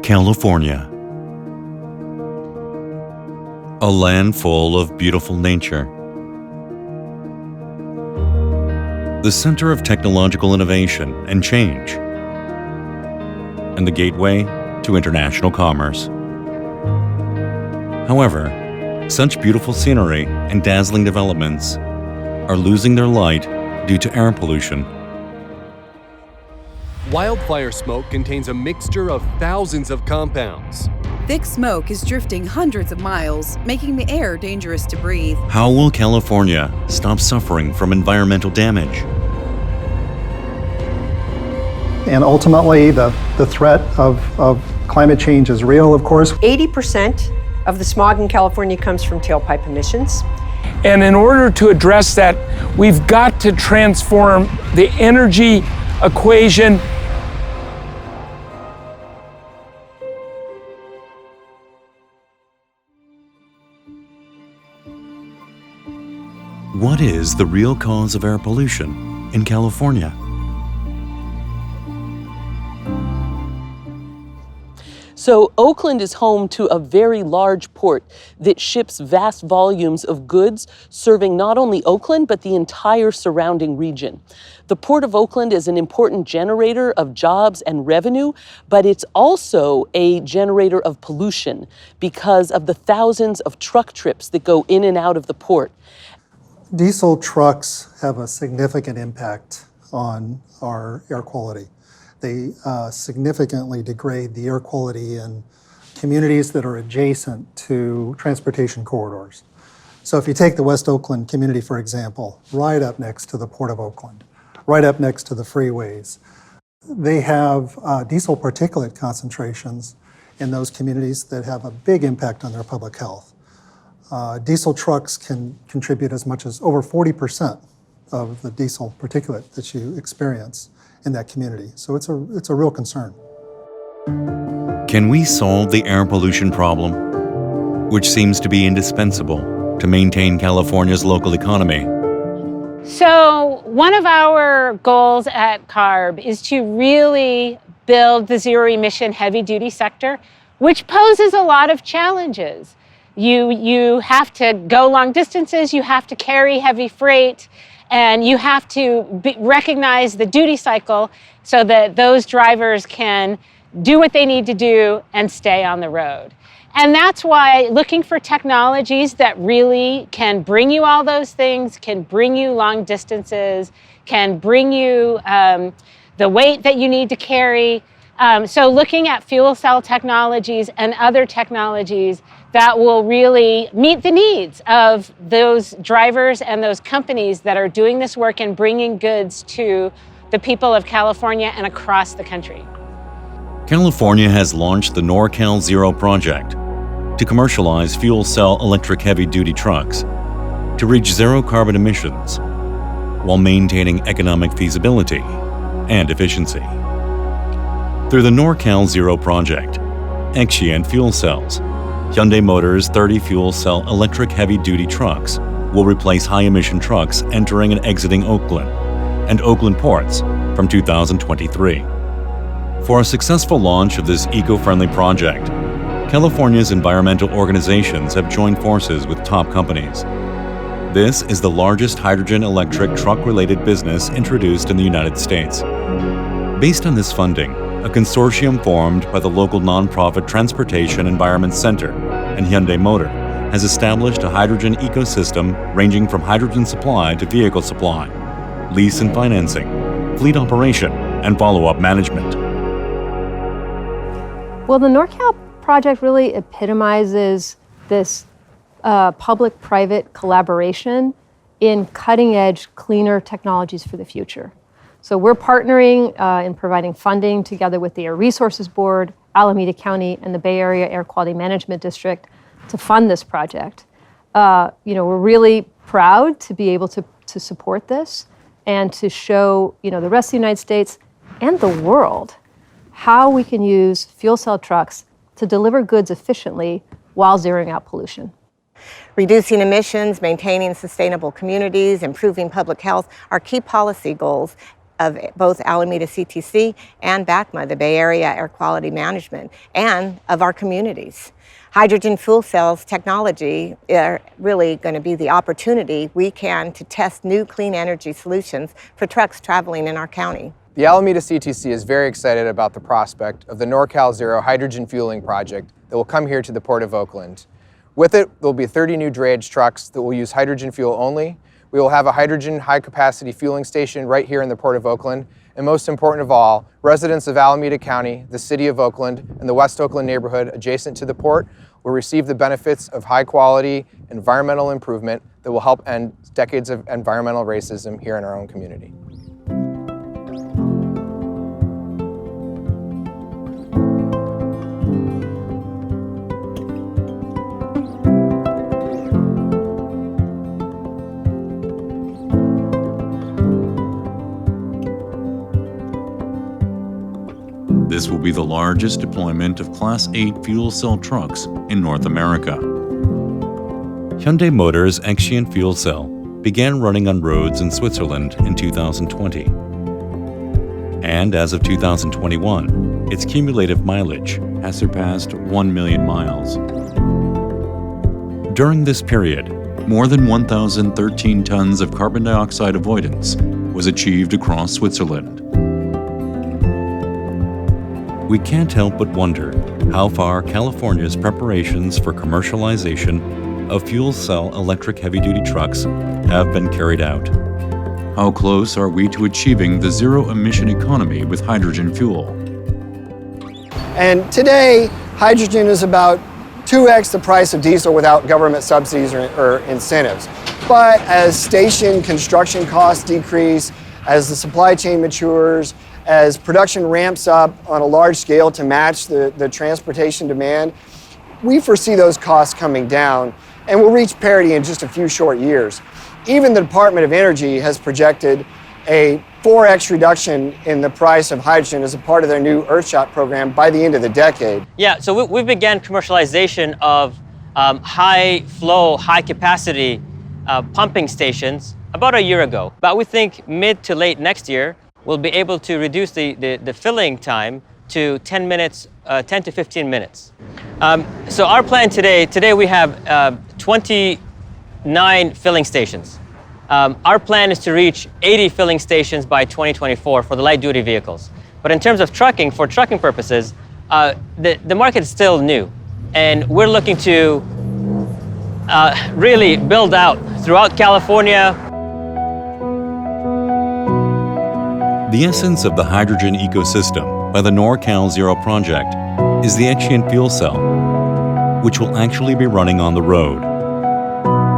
California. A land full of beautiful nature. The center of technological innovation and change. And the gateway to international commerce. However, such beautiful scenery and dazzling developments are losing their light due to air pollution. Wildfire smoke contains a mixture of thousands of compounds. Thick smoke is drifting hundreds of miles, making the air dangerous to breathe. How will California stop suffering from environmental damage? And ultimately, the threat of climate change is real, of course. 80% of the smog in California comes from tailpipe emissions. And in order to address that, we've got to transform the energy equation. What is the real cause of air pollution in California? So Oakland is home to a very large port that ships vast volumes of goods, serving not only Oakland, but the entire surrounding region. The Port of Oakland is an important generator of jobs and revenue, but it's also a generator of pollution because of the thousands of truck trips that go in and out of the port. Diesel trucks have a significant impact on our air quality. They significantly degrade the air quality in communities that are adjacent to transportation corridors. So if you take the West Oakland community, for example, right up next to the Port of Oakland, right up next to the freeways, they have diesel particulate concentrations in those communities that have a big impact on their public health. Diesel trucks can contribute as much as over 40% of the diesel particulate that you experience in that community. So it's a real concern. Can we solve the air pollution problem, which seems to be indispensable to maintain California's local economy? So one of our goals at CARB is to really build the zero-emission heavy-duty sector, which poses a lot of challenges. You have to go long distances, you have to carry heavy freight, and you have to recognize the duty cycle so that those drivers can do what they need to do and stay on the road. And that's why looking for technologies that really can bring you all those things, can bring you long distances, can bring you the weight that you need to carry. So looking at fuel cell technologies and other technologies that will really meet the needs of those drivers and those companies that are doing this work and bringing goods to the people of California and across the country. California has launched the NorCAL Zero project to commercialize fuel cell electric heavy-duty trucks to reach zero carbon emissions while maintaining economic feasibility and efficiency. Through the NorCAL Zero project, XCIENT fuel cells, Hyundai Motors' 30 fuel cell electric heavy-duty trucks will replace high-emission trucks entering and exiting Oakland and Oakland ports from 2023. For a successful launch of this eco-friendly project, California's environmental organizations have joined forces with top companies. This is the largest hydrogen electric truck-related business introduced in the United States. Based on this funding, a consortium formed by the local nonprofit Transportation Environment Center and Hyundai Motor has established a hydrogen ecosystem ranging from hydrogen supply to vehicle supply, lease and financing, fleet operation, and follow-up management. Well, the NorCal project really epitomizes this public-private collaboration in cutting-edge, cleaner technologies for the future. So we're partnering in providing funding together with the Air Resources Board, Alameda County, and the Bay Area Air Quality Management District to fund this project. We're really proud to be able to support this and to show the rest of the United States and the world how we can use fuel cell trucks to deliver goods efficiently while zeroing out pollution. Reducing emissions, maintaining sustainable communities, improving public health are key policy goals of both Alameda CTC and BACMA, the Bay Area Air Quality Management, and of our communities. Hydrogen fuel cells technology are really going to be the opportunity we can to test new clean energy solutions for trucks traveling in our county. The Alameda CTC is very excited about the prospect of the NorCAL Zero hydrogen fueling project that will come here to the Port of Oakland. With it, there will be 30 new drayage trucks that will use hydrogen fuel only. We will have a hydrogen high-capacity fueling station right here in the Port of Oakland. And most important of all, residents of Alameda County, the City of Oakland, and the West Oakland neighborhood adjacent to the port will receive the benefits of high-quality environmental improvement that will help end decades of environmental racism here in our own community. This will be the largest deployment of Class 8 fuel cell trucks in North America. Hyundai Motors' XCIENT fuel cell began running on roads in Switzerland in 2020. And as of 2021, its cumulative mileage has surpassed 1 million miles. During this period, more than 1,013 tons of carbon dioxide avoidance was achieved across Switzerland. We can't help but wonder how far California's preparations for commercialization of fuel cell electric heavy-duty trucks have been carried out. How close are we to achieving the zero-emission economy with hydrogen fuel? And today, hydrogen is about 2x the price of diesel without government subsidies or incentives. But as station construction costs decrease, as the supply chain matures, as production ramps up on a large scale to match the transportation demand, we foresee those costs coming down and will reach parity in just a few short years. Even the Department of Energy has projected a 4x reduction in the price of hydrogen as a part of their new Earthshot program by the end of the decade. Yeah, so we began commercialization of high flow, high capacity pumping stations about a year ago. But we think mid to late next year, we'll be able to reduce the filling time to 10 minutes, 10 to 15 minutes. So our plan today we have 29 filling stations. Our plan is to reach 80 filling stations by 2024 for the light duty vehicles. But in terms of trucking, for trucking purposes, the market is still new. And we're looking to really build out throughout California. The essence of the hydrogen ecosystem by the NorCAL Zero project is the XCIENT fuel cell, which will actually be running on the road.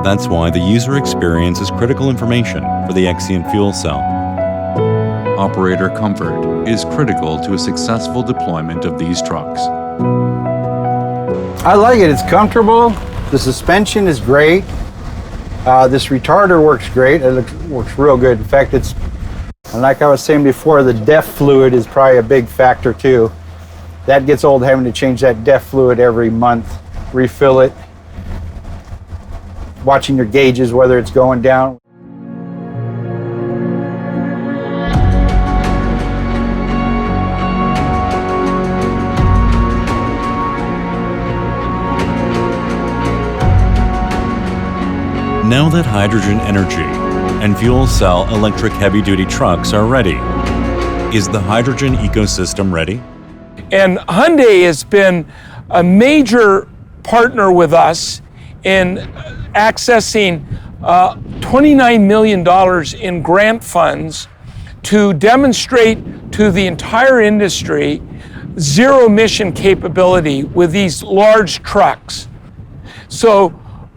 That's why the user experience is critical information for the XCIENT fuel cell. Operator comfort is critical to a successful deployment of these trucks. I like it. It's comfortable. The suspension is great. This retarder works great. It works real good. In fact, and like I was saying before, the DEF fluid is probably a big factor too. That gets old, having to change that DEF fluid every month, refill it, watching your gauges, whether it's going down. Now that hydrogen energy and fuel cell electric heavy-duty trucks are ready, is the hydrogen ecosystem ready? And Hyundai has been a major partner with us in accessing $29 million in grant funds to demonstrate to the entire industry zero-emission capability with these large trucks. So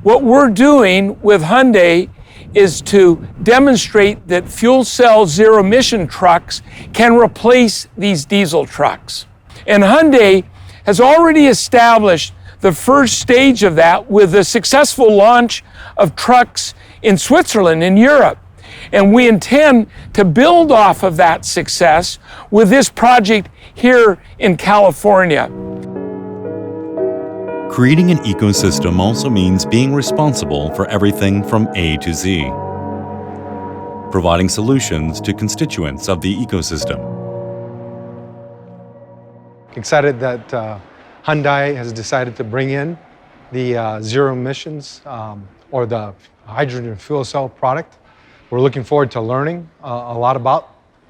what we're doing with Hyundai is to demonstrate that fuel cell zero-emission trucks can replace these diesel trucks. And Hyundai has already established the first stage of that with the successful launch of trucks in Switzerland, in Europe. And we intend to build off of that success with this project here in California. Creating an ecosystem also means being responsible for everything from A to Z. providing solutions to constituents of the ecosystem. Excited that Hyundai has decided to bring in the zero emissions or the hydrogen fuel cell product. We're looking forward to learning a lot about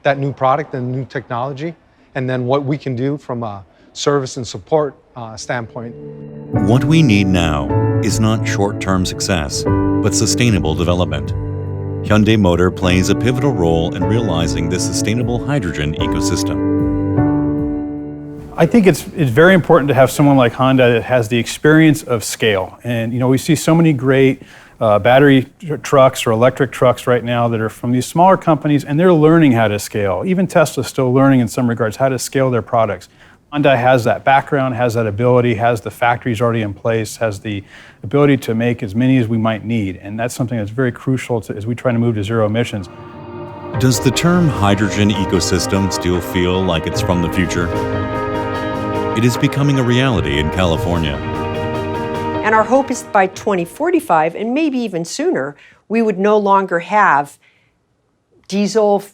that new product and new technology, and then what we can do from a service and support standpoint. What we need now is not short-term success, but sustainable development. Hyundai Motor plays a pivotal role in realizing this sustainable hydrogen ecosystem. I think it's very important to have someone like Hyundai that has the experience of scale. And we see so many great battery trucks or electric trucks right now that are from these smaller companies, and they're learning how to scale. Even Tesla's still learning in some regards how to scale their products. Hyundai has that background, has that ability, has the factories already in place, has the ability to make as many as we might need. And that's something that's very crucial as we try to move to zero emissions. Does the term hydrogen ecosystem still feel like it's from the future? It is becoming a reality in California. And our hope is by 2045, and maybe even sooner, we would no longer have diesel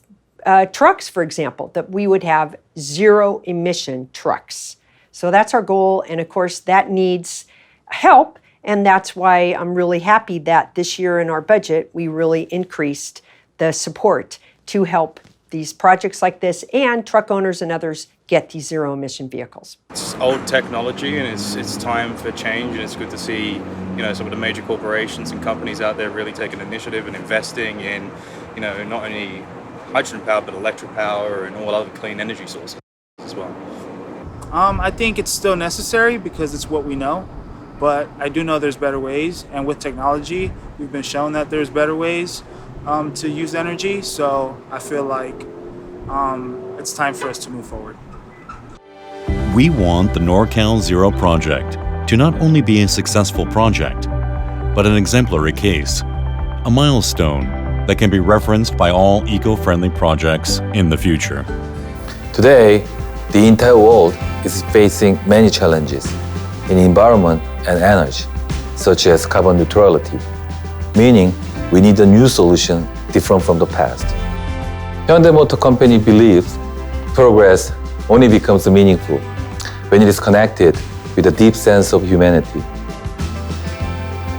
trucks, for example, that we would have zero emission trucks. So that's our goal, and of course that needs help, and that's why I'm really happy that this year in our budget we really increased the support to help these projects like this and truck owners and others get these zero emission vehicles. It's old technology and it's time for change, and it's good to see some of the major corporations and companies out there really taking initiative and investing in not only hydrogen power but electric power and all other clean energy sources as well. I think it's still necessary because it's what we know, but I do know there's better ways, and with technology we've been shown that there's better ways to use energy, so I feel like it's time for us to move forward. We want the NorCAL Zero project to not only be a successful project, but an exemplary case, a milestone that can be referenced by all eco-friendly projects in the future. Today, the entire world is facing many challenges in environment and energy, such as carbon neutrality, meaning we need a new solution different from the past. Hyundai Motor Company believes progress only becomes meaningful when it is connected with a deep sense of humanity.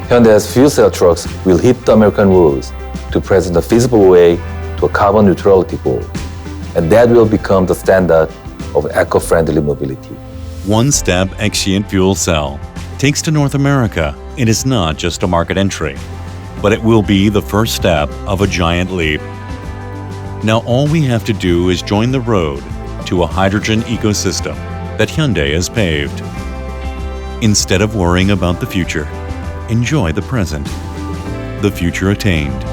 Hyundai's fuel cell trucks will hit the American roads to present a feasible way to a carbon neutrality goal, and that will become the standard of eco-friendly mobility. One step XCIENT fuel cell takes to North America. It is not just a market entry, but it will be the first step of a giant leap. Now all we have to do is join the road to a hydrogen ecosystem that Hyundai has paved. Instead of worrying about the future, enjoy the present. The future attained.